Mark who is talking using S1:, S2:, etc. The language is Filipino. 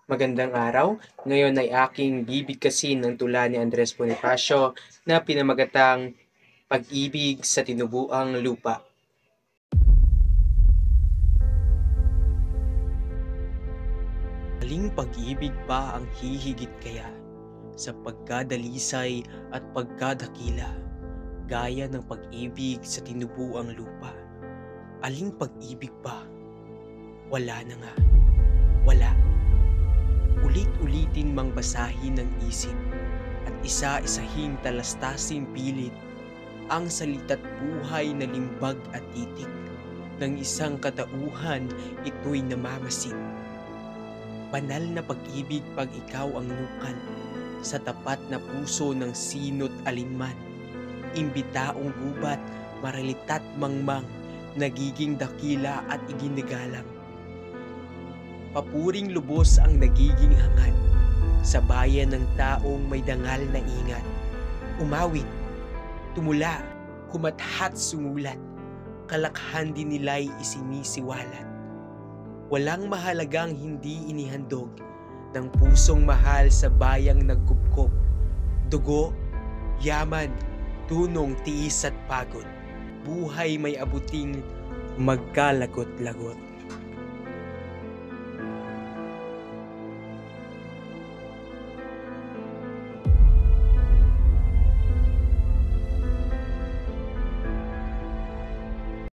S1: Magandang araw. Ngayon ay aking bibigkasin ng tula ni Andres Bonifacio na pinamagatang Pag-ibig sa Tinubuang Lupa. Aling pag-ibig pa ang hihigit kaya sa pagkadalisay at pagkadakila, gaya ng pag-ibig sa tinubuang lupa? Aling pag-ibig pa? Wala na nga. Wala. Ulit-ulitin mang basahin ng isip at isa-isahing talastasin pilit ang salita't buhay na limbag at titik ng isang katauhan, ito'y namamasid. Banal na pag-ibig pag ikaw ang nukal sa tapat na puso ng sino't alinman. Imbitaong gubat, maralitat mangmang, nagiging dakila at iginagalang. Papuring lubos ang nagiging hangad sa bayan ng taong may dangal na ingat. Umawit, tumula, kumathat sumulat, kalakhan din nila'y isinisiwalat. Walang mahalagang hindi inihandog ng pusong mahal sa bayang nagkupkop. Dugo, yaman, tunong, tiis at pagod. Buhay may abuting magkalagot-lagot.